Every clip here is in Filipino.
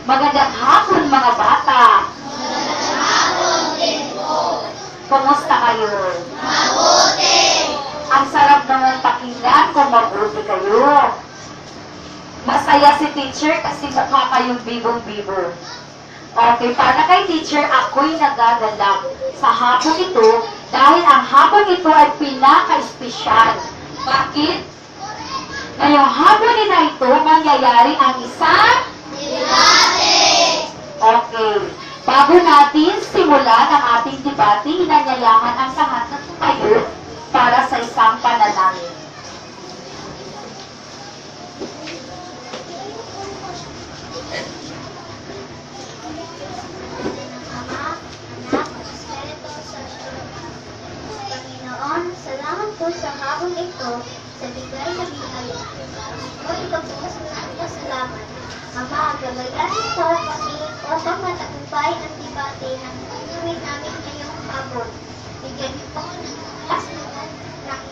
Magandang hapon mga bata. Kumusta kayo? Mabuti! Ang sarap naman pakinggan kung mabuti kayo. Masaya si teacher kasi mukha kayong bibong-bibo. Okay, para kay teacher, ako'y nagagalak sa hapon ito dahil ang hapon ito ay pinaka-espesyal. Bakit? Ngayong hapon na ito, mangyayari ang isang Debate! okay. Bago natin simulan ang ating debate, inanyayahan ang lahat na tumayo para sa isang panalangin. Ama, Anak, Espiritu Santo. Panginoon, salamat po sa hapon ito, sa bigay na biyaya. O ikabukas mo ang pasalamat. Ama, gagayan ito kami upang matagumpay ang debate na gagawin namin ngayong hapon. Bigyan niyo po ng lakas ng ang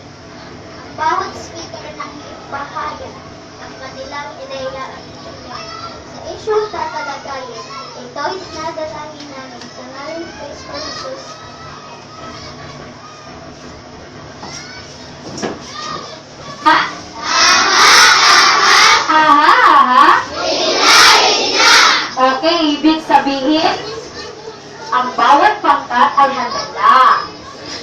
bawat speaker ng iyong bahaya, ang kanilang ideya at itsura. Sa isyong tatalagayin, ito'y dinadalangin namin sa ngalan ni Kristo Jesus. Ha? Aha. Okay, ibig sabihin, ang bawat pangkat ay handa na.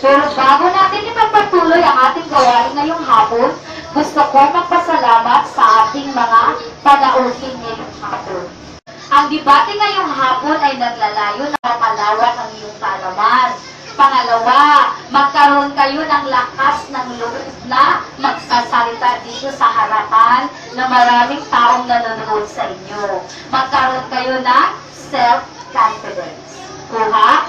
Pero bago natin ipagpatuloy ang ating gawain ngayong hapon, gusto ko magpasalamat sa ating mga panauhin ngayong hapon. Ang debate ngayong hapon ay naglalayo na mapalawak ang iyong kaalaman. Pangalawa, magkaroon kayo ng lakas ng loob na magsasalita dito sa harapan na maraming taong nanonood sa inyo. Magkaroon kayo ng self-confidence. Kuha?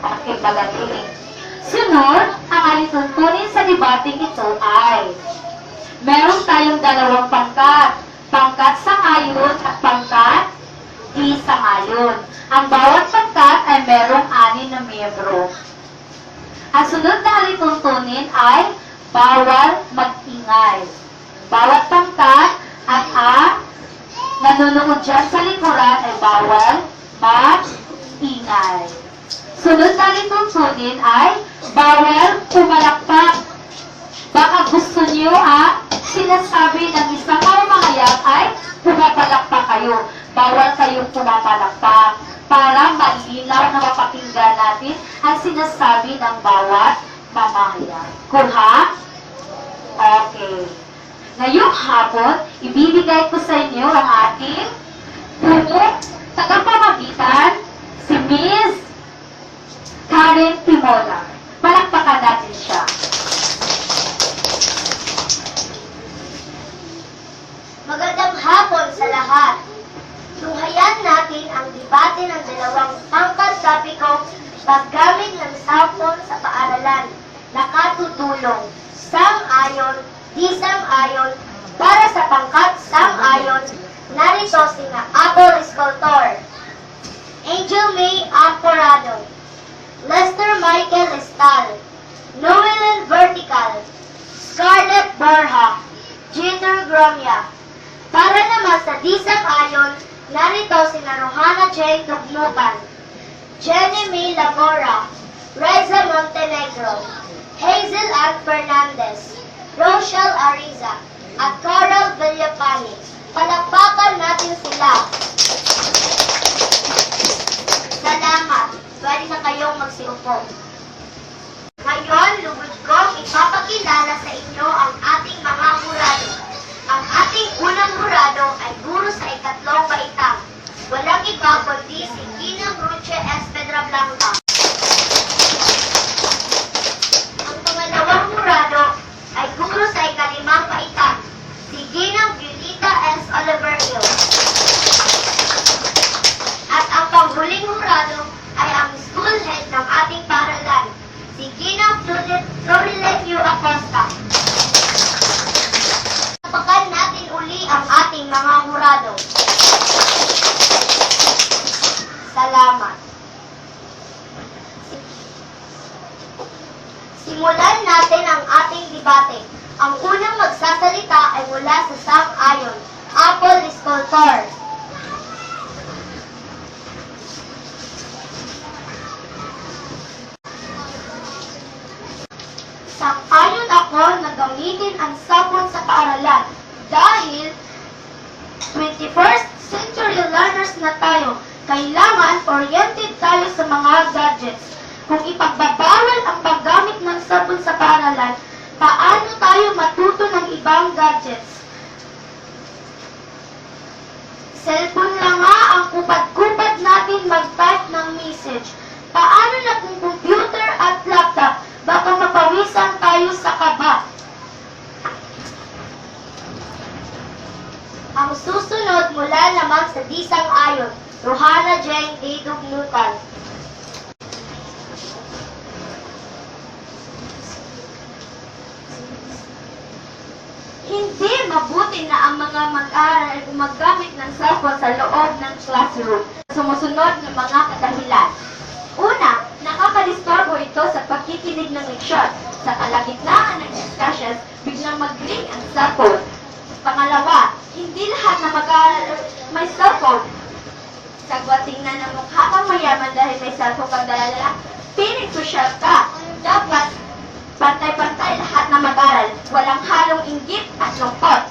Okay, magaling. Sunod, ang alituntunin sa debating ito ay meron tayong dalawang pangkat. Pangkat sangayon at pangkat di sangayon. Ang bawat pangkat ay merong 6 na miyembro. Ang sunod na alituntunin ay bawal mag-ingay. Bawat pangkat at ang nanonood dyan sa likuran ay bawal mag-ingay. Sunod na alituntunin ay bawal pumalakpak. Baka gusto niyo sinasabi ng isang mamamahayag ay pumapalakpak kayo. Bawal kayong pumapalakpak para malinaw na mapakinggan natin ang sinasabi ng bawat mamahayag. Kuha? Okay. Ngayong hapon, ibibigay ko sa inyo ang ating punong tagapamagitan, si Miss Karen Timola. Palakpakan natin siya. Magandang hapon sa lahat. Tunghayan natin ang debate ng dalawang pangkat topikong paggamit ng cellphone sa paaralan. Nakatutulong, sang-ayon, di sang-ayon. Para sa pangkat sang-ayon, narito sina Apple Escultor, Angel May Acorado, Lester Michael Estal, Noelen Vertical, Scarlett Borja, Jinder Gromia. Para naman sa di sang-ayon, narito sina Rohana J. Tugnupan, Jenny May Lagora, Reza Montenegro, Hazel Ann Fernandez, Rochelle Ariza, at Carol Villapani. Palakpakan natin sila. Salamat. Pwede na kayong magsiupo. Ngayon, lubos kong ipapakilala sa inyo ang ating mga hurado. Ang ating unang hurado ay guro sa ikatlong baitang. Walang iba kundi si Ginang Ruche Espedra Blanca. Ang pangalawang hurado ay guro sa ikalimang baitang. Si Ginang Violeta S. Oliver Hill. At ang panghuling hurado ay ang school head ng ating paaralan, si Ginang Florilio Acosta. Tapakan natin uli ang ating mga hurado. Salamat. Simulan natin ang ating debate. Ang unang magsasalita ay mula sa sang-ayon, Apple Escultor. 21st century learners na tayo. Kailangan oriented tayo sa mga gadgets. Kung ipagbabawal ang paggamit ng cellphone sa paaralan, paano tayo matuto ng ibang gadgets? Cellphone na nga ang kupad-kupad natin mag-type ng message. Paano na kung computer at laptop? Baka mapawisan tayo sa kaba. Ang susunod mula naman sa Disang Ayon, Rohana Jane D. Dugnutan. Hindi mabuti na ang mga mag-aaral ay gumagamit ng cellphone sa loob ng classroom. Sumusunod ng mga kadahilan. Una, nakakadisturbo ito sa pagkikinig ng leksyon. Sa kalagitnaan ng discussions, biglang mag-ring ang cellphone. Pangalawa, hindi lahat na mag-aaral may cellphone. Sagwating na ng mukha kang mayaman dahil may cellphone kang dalala, piling social ka. Dapat pantay-pantay lahat na mag-aaral. Walang halong inggit at lungkot.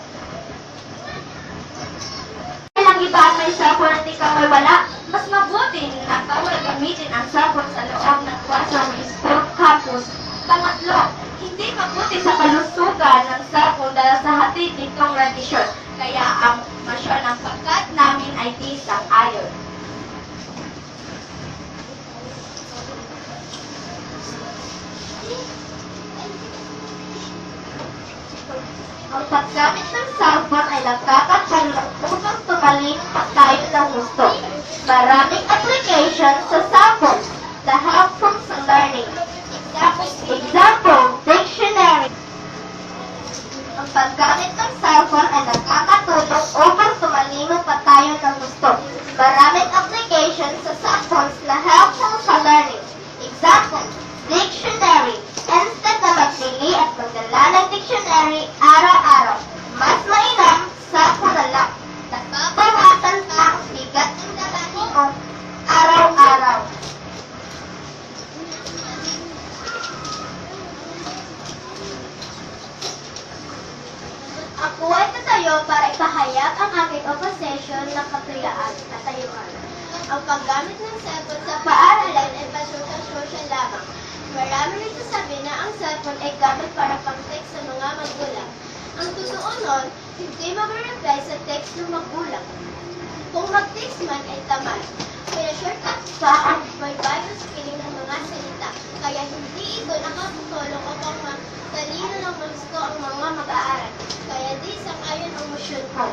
Walang iba at may cellphone at ikaw ay wala. Mas mabuti na bawal gamitin ang cellphone sa loob ng classroom o school campus. Pangatlo, hindi mabuti sa kalusugan ng cellphone dahil sa hatid nitong radisyon. Kaya ang masyon ng pagkat namin ay di sang-ayon. Ang paggamit ng cellphone ay nagkakatulong upang tumalin tayo ng gusto. Maraming application sa cellphone na helpful sa learning. Example, dictionary. Ang paggamit ng cellphone ay nagkakatulong upang tumalino pa tayo ng gusto. Maraming application sa cellphones na helpful sa learning. Example, dictionary. Instead na magbili at magdala ng dictionary araw-araw, mas mainam cellphone na lang. Nagbabawasan pa ang bigat ng dalahin mo araw-araw. Ako ay tatayo para ipahayag ang aking opposition ng katayuan. Ang paggamit ng cellphone sa paaralan ay social lamang. Marami nagsasabi na ang cellphone ay gamit para pang-text sa mga magulang. Ang totoo nun, hindi mag-reply sa text ng magulang. Kung mag-text man ay tamad. Kaya shortcut pa ang baybay sa piling ng mga salita. Kaya hindi ito nakatutulong upang matalino ng gusto ang mga mag-aaral. Kaya di sang-ayon ang motion ko.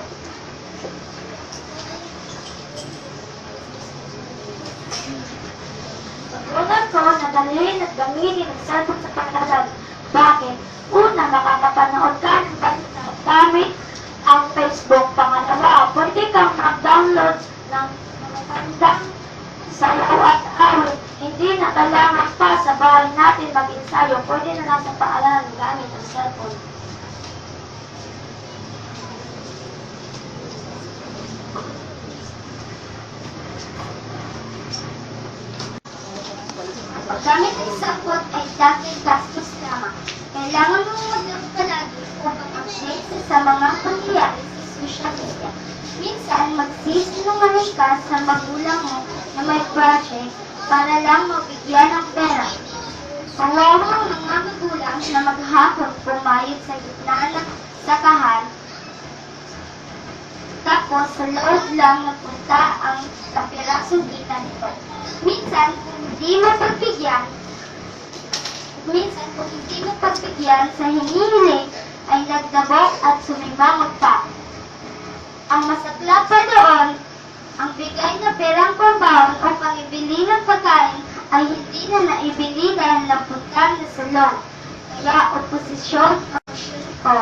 Pag-unan ko na dalhin at gamitin ang cellphone sa pag-aaral. Bakit? Una, makakapanood ka ng gamit ang Facebook. Pangalawa, pwede kang mag-download ng mga kandang sayaw at awit. Hindi na kailangan pa sa bahay natin mag-ensayo. Pwede na lang sa paaralan gamit ang cellphone. Paggamit ng cellphone ay dahil gastos lamang. Kailangan mo mag-look palagi upang update sa mga pangyayari sa social media. Minsan, magsisinungaling ka sa magulang mo na may project para lang mabigyan ng pera. Kawawa ang mga magulang na maghapon pumayod sa gitna ng sakahan. Tapos, sa loob lang napunta ang kapirasong kita nito. Minsan, kung hindi mo pagbigyan sa hinihiling, ay nagdabok at sumimangot pa. Ang masakla pa doon, ang bigay na perang pambaon o pangibili ng pagkain ay hindi na naibili dahil napunta na sa loob. Kaya oposisyon ang ko.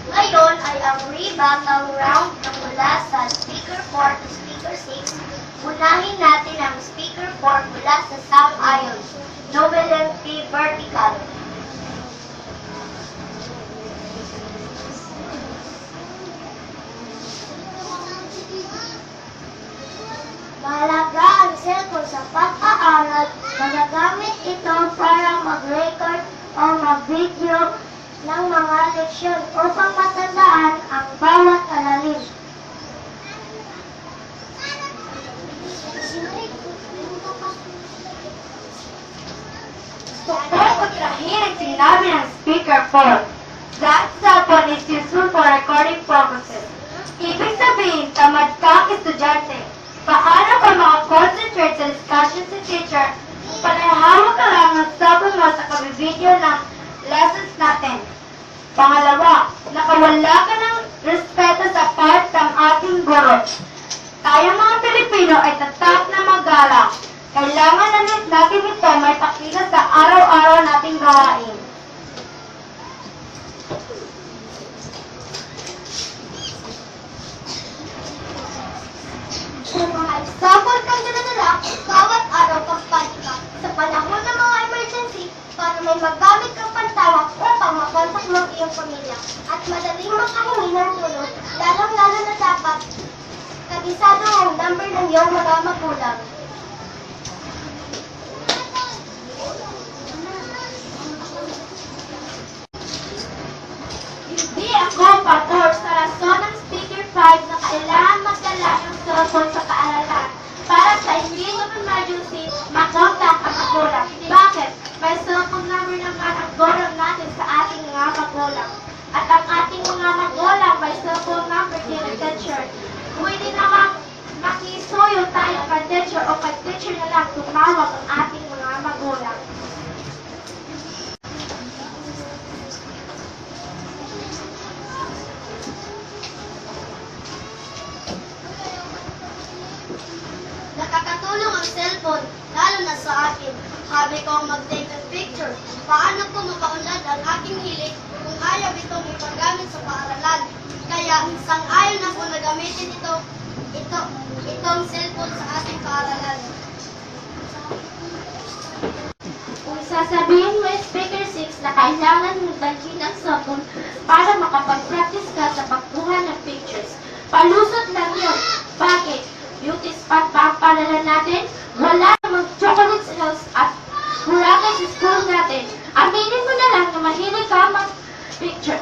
Ngayon ay ang rebuttal round na mula sa Speaker 4 to Speaker 6. Unahin natin ang Speaker 4 mula sa Sang-Ayon, Novelan P. Vertical. Mahalaga ang cellphone sa pag-aaral. Magagamit ito para mag-record video ng mga leksyon upang matandaan ang bawat aralin. Tungkol kontrahin ang sinabi ng speaker 4. That cellphone is useful for recording purposes. Ibig sabihin, tamad kang estudyante. Paano ka makakonsentrate sa discussion si teacher? Panahawak ka lang ng cellphone mo sa kabibideo ng lessons natin. Pangalawa, nakawala ka ng respeto sa part ng ating guro. Tayong mga Pilipino ay tatak na magalang. Kailangan natin ito may pakita sa araw-araw nating gawain. Kung mga example kang dinadala, bawat araw pagpanika sa panahon ng mga emergency para may magamit kang pantawag upang makontak mo ang iyong pamilya at madaling makahingi ng tulong, lalong-lalo na dapat kabisado ang number ng iyong mga magulang. Hindi ako pabor sa rason ng Speaker 5 na kailangan magdala ng cellphone sa paaralan para sa case of emergency, makontak ang magulang. Bakit? May cellphone number naman ang guro natin sa ating mga magulang. At ang ating mga magulang may cellphone number din ng teacher. Pwede naman makisuyo tayo kay teacher o kay teacher na lang tumawag ang ating mga magulang. Nakakatulong ang cellphone, lalo na sa akin. Habi ko mag-take ng picture. Paano ko mapaunlad ang aking hilig kung ayaw itong ipagamit sa paaralan? Kaya sang-ayon ako na gamitin itong cellphone sa ating paaralan. Kung sasabihin mo Speaker 6 na kailangan mong dalhin ang cellphone para makapag-practice ka sa pagkuha ng pictures, palusot lang yun. Bakit? Beauty spot pa ang paaralan natin? Wala namang chocolate sales at huragan sa school natin. Aminin mo na lang na mahilig ka mag-picture.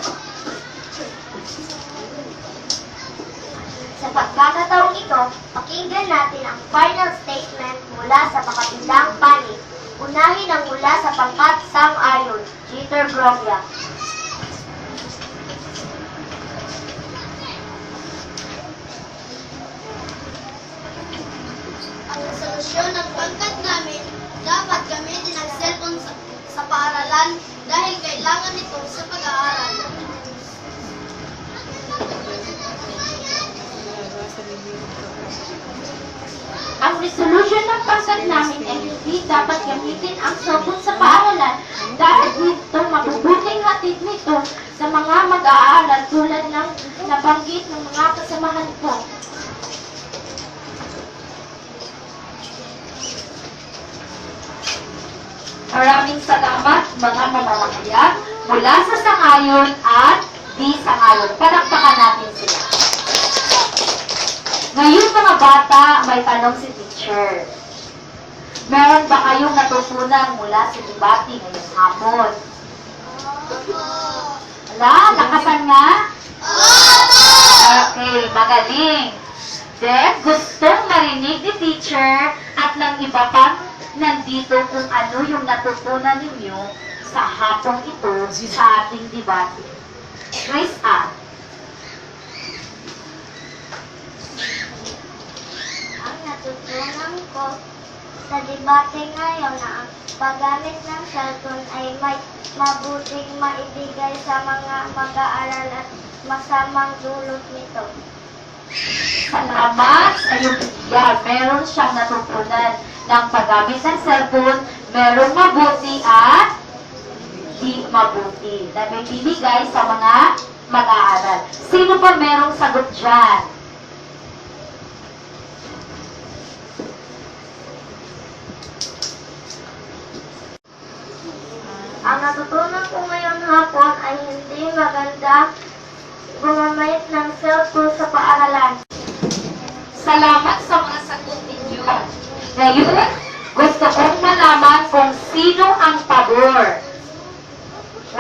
Sa pagkakataong ito, pakinggan natin ang final statement mula sa makatindang panig. Unahin ang mula sa pangkat sang-ayon, Jeter Gromia. Ang solusyon ng pangkat namin, dapat gamitin ang cellphone sa paaralan dahil kailangan nito sa pag-aaral. Ang resolution ng pangkat namin ay hindi dapat gamitin ang cellphone sa paaralan dahil dito mabubuting hatid nito sa mga mag-aaral tulad ng nabanggit ng mga kasamahan ko. Maraming salamat mga mamamahayag mula sa sangayon at di sangayon. Palakpakan natin sila. Ngayon mga bata, may tanong si teacher. Meron ba kayong natutunan mula sa debate ngayong hapon? Wala? Lakasan nga? Okay, magaling. Then, gustong marinig ni teacher at ng iba pang nandito kung ano yung natutunan ninyo sa hapong ito sa ating debate. Grace Ann. Ang natutunan ko sa debate ngayon na ang paggamit ng cellphone ay may mabuting maibigay sa mga mag-aaral at masamang dulot nito. Salamat sa iyong bigyan. Meron siyang natutunan ng paggamit ng cellphone, merong mabuti at di mabuti na may bibigay sa mga mag-aaral. Sino pa merong sagot dyan? Ang natutunan ko ngayon hapon ay hindi maganda gumamit ng cellphone sa paaralan. Salamat sa mga sagot ninyo. Ngayon, gusto kong malaman kung sino ang pabor.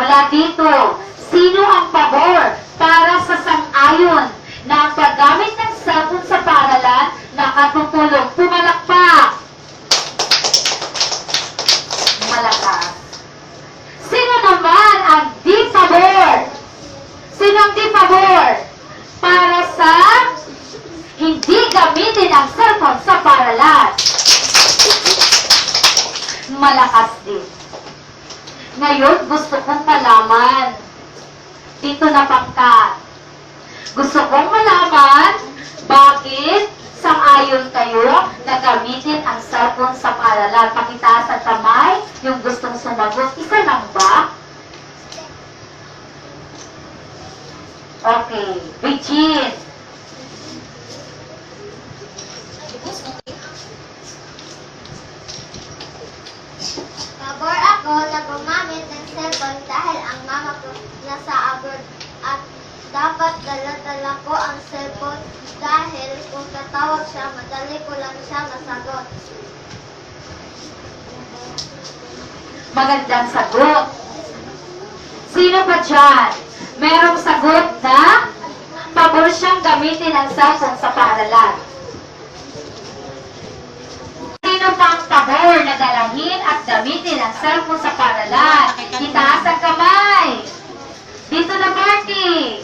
Mula dito, sino ang pabor para sa sang-ayon na ang paggamit ng cellphone sa paaralan nakatutulong? Pumalakpak! Malakas. Sino naman ang di pabor? Sino ang di pabor para sa hindi gamitin ang cellphone sa paaralan? Malakas din. Ngayon, gusto kong malaman. Dito na pangkat. Gusto kong malaman bakit sang-ayon kayo na gamitin ang cellphone sa paaralan. Pakitaas ang kamay, yung gustong sumagot. Isa lang ba? Okay. Regine. Pabor ako na gumamit ng cellphone dahil ang mama ko nasa abroad at dapat dala-dala ko ang cellphone dahil kung tatawag siya, madali ko lang siya masagot. Magandang sagot. Sino pa dyan? Merong sagot na pabor siyang gamitin ang cellphone sa paaralan. Sino pang pabor na dalahin at gamitin ang cellphone sa paaralan? Itaas ang kamay. Dito na, Marty.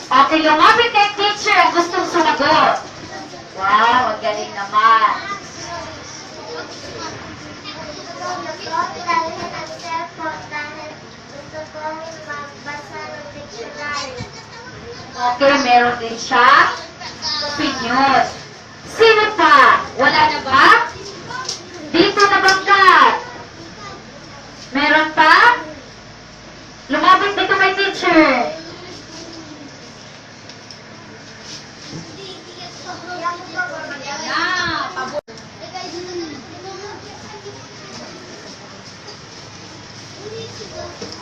Okay, lumapit kay teacher ang gustong sumagot. Wow, ang galing naman. Dalhin ang cellphone dahil gusto kong magbasa ng dictionary. Okay, meron din siya. Opinion. Sino pa? Wala na ba? Dito na bangkat. Meron pa? Lumapit dito kay teacher.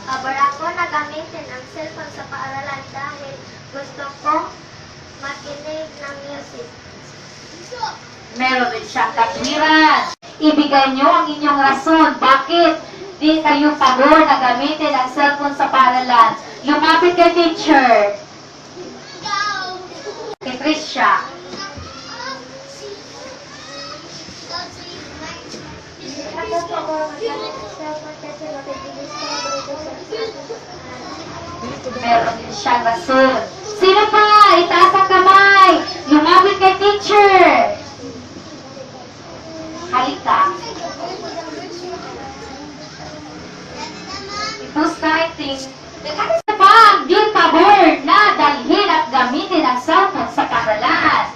Pabor ako na gamitin ang cellphone sa paaralan dahil gusto kong makinig ng music. Meron din siyang katwiran. Ibigay niyo ang inyong rason. Bakit di kayo pabor na gamitin ang cellphone sa paaralan? Lumapit kay teacher. Kay Tricia. Ako pabor magamit ang cellphone kasi makikinig ko Meron din siyang rason. Sino pa? Itaas ang kamay. Lumapit kay teacher. Halika. Who's writing? Ano pa ang di pabor na dalhin at gamitin ang cellphone sa paaralan?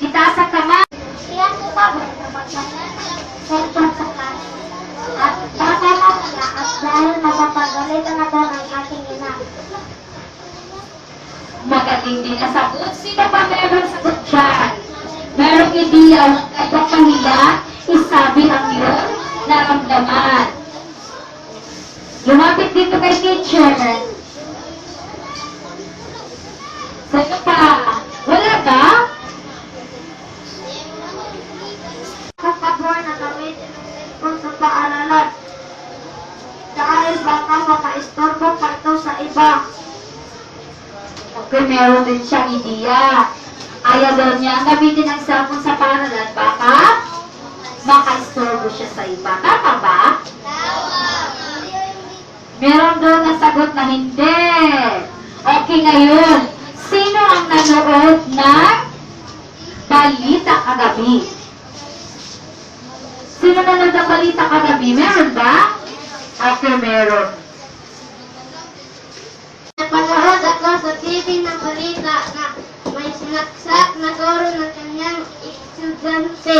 Itaas ang kamay. Kaya ako pabor na magamit ang cellphone sa class. At baka mamaya at dahil mapapagalitan ako ng aking ina. Magaling din na sagot. Sino pa meron sagot dyan? Merong ideya ng kahit kanila, isabi ang iyong naramdaman. Lumapit dito kay teacher. Sino pa? Wala ba? Pabor na gamitin ang cellphone sa paaralan. Dahil baka makaistorbo pa ito sa iba. Okay, meron din siyang ideya. Ayaw daw niya gamitin ang cellphone sa paaralan. Baka makaistorbo siya sa iba. Tama ba? Meron daw na sagot na hindi. Okay, ngayon. Sino ang nanood ng balita kagabi? Sino nanood ng balita kagabi? Meron ba? Okay, meron. Napanood ako sa TV ng balita na may sinaksak na guro ng kanyang estudyante.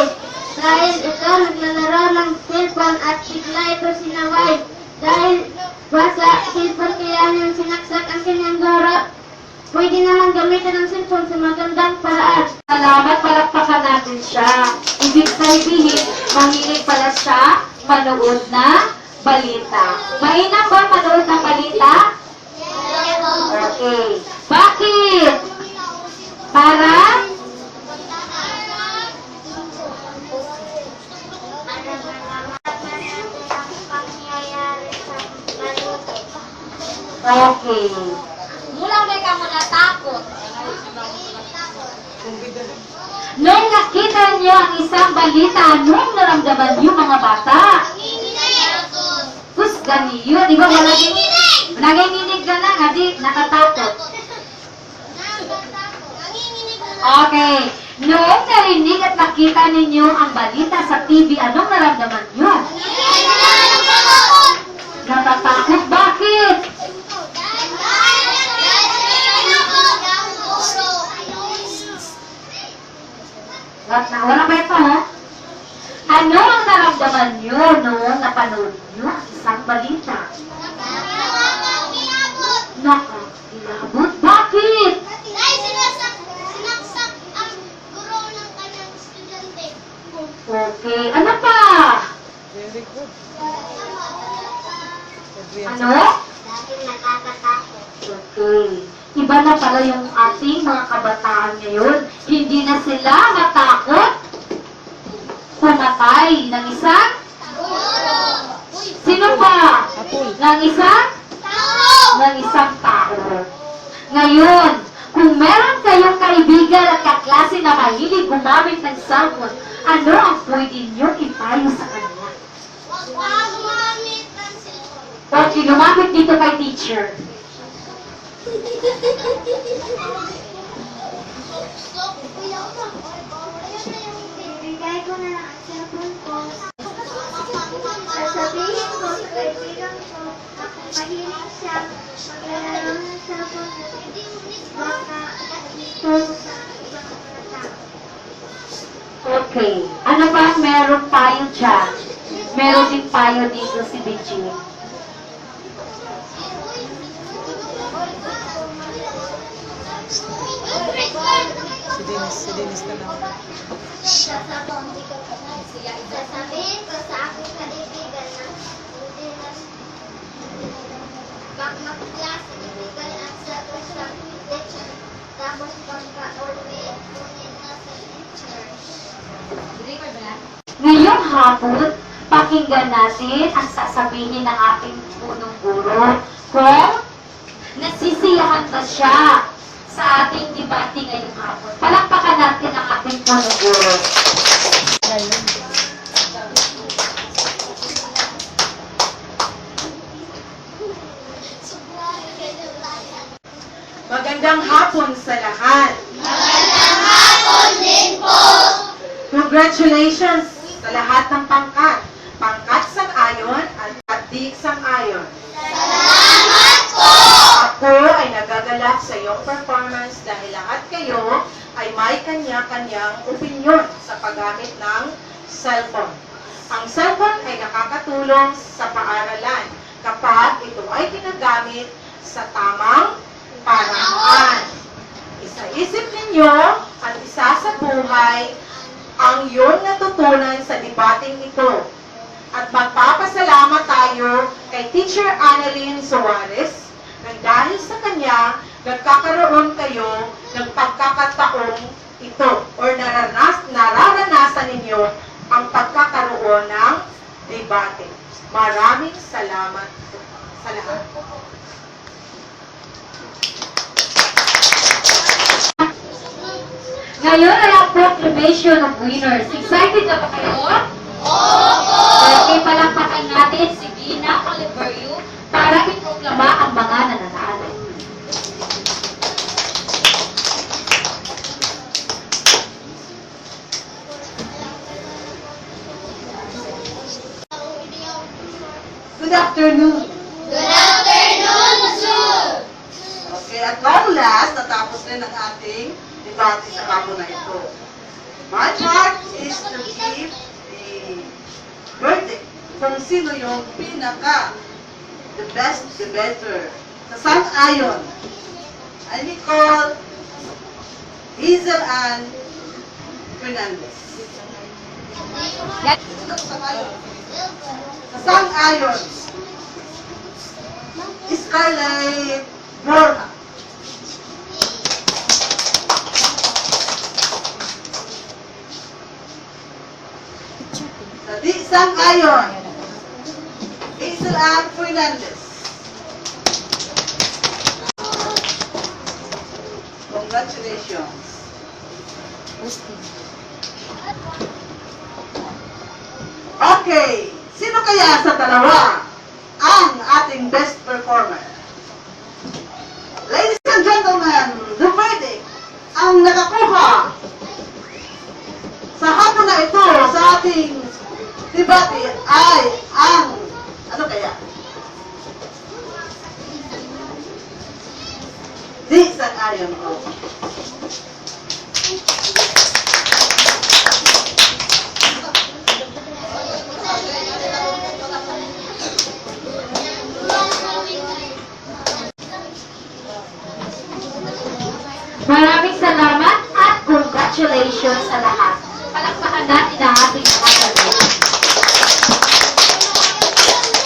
Dahil ito naglalaro ng cellphone at bigla ito sinaway. Dahil basa cellphone kaya niyang sinaksak ang kanyang guro. Pwede naman gamitin ang cellphone sa magandang paraan. Salamat, palakpakan natin siya. Ibig sabihin, mahilig pala siya manood na balita. Mainam ba manood ng balita? Okay. Bakit? Para? Pangyayari sa Okay. Mulang may ka mo natakot. Nung nakita niyo ang isang balita, anong naramdaman niyo mga bata? Husga niyo, di ba wala din? Nanginginig ka na, nga di natatakot. Okay. Noong narinig at nakita ninyo ang balita sa TV, anong naramdaman niyo? Natatakot? Bakit? Wala pa ito, ha? Ano ang naramdaman niyo noong napanood niyo ang isang balita? Nakakilabot? Bakit? Sinaksak ang guro ng kanyang estudyante. Okay. Ano pa? Very good. Ano? Dahil nakakatakot. Okay. Iba na pala yung ating mga kabataan ngayon. Hindi na sila matakot pumatay ng isang? Sino ba? Apple. Ng isang? Ng isang tao. Ngayon, kung meron kayong kaibigan at kaklase na mahilig gumamit ng cellphone, ano ang pwede nyo ipayo sa kanya? Huwag gumamit ng cellphone. Okay, lumapit dito kay teacher. Bigay ko na lang ang cellphone ko. Sasabihin ko sa kaibigan ko na kung mahilig siya maglalaro ng cellphone, baka ito sa ibang mga tao. Okay. Ano ba ang meron payo dyan? Meron din payo dito si Benji. Si Dennis ka lang. Sasabihin ko sa aking kaibigan na hindi na magklase, ibigay ang cellphone sa teacher. Tapos pagka-uwi, kunin na sa teacher. Ngayong hapon, pakinggan natin ang sasabihin ng ating punong guro kung nasisiyahan ba siya sa ating debate ngayong hapon. Palakpakan natin ang ating punong guro. Magandang hapon sa lahat. Magandang hapon din po! Congratulations sa lahat ng pangkat. Pangkat sang-ayon at di sang-ayon. Salamat po! Ako ay nagagalak sa iyong performance dahil lahat kayo ay may kanya-kanyang opinyon sa paggamit ng cellphone. Ang cellphone ay nakakatulong sa paaralan kapag ito ay ginagamit sa tamang paraan. Isa-isip ninyo at isa sa buhay ang iyong natutunan sa debating ito. At magpapasalamat tayo kay Teacher Annalyn Suarez nang dahil sa kanya, nagkakaroon kayo ng pagkakataong ito or nararanasan ninyo ang pagkakaroon ng debate. Maraming salamat sa lahat. Ngayon ay ang proclamation of winners. Excited na ba kayo? Opo! Okay, palakpakan natin si Gina Oliverio para iproklama ang mga nananalo. Good afternoon. Good afternoon, sir! Okay, at long last, natapos rin ang ating debate sa hapon na ito. My part is to give the verdict kung sino yung pinaka, the best, the better. Sa sang-ayon, I recall Hazel Ann Fernandez. Sa sang-ayon, Scarlett Borja. Sa di sang-ayon, Hazel Ann Fernandez. Congratulations. Okay, sino kaya sa dalawa ang ating best performer? Ladies and gentlemen, the verdict, ang nakakuha sa hapon na ito sa ating debate ay ang, ano kaya? Di sang-ayon ko. Maraming salamat at congratulations sa lahat.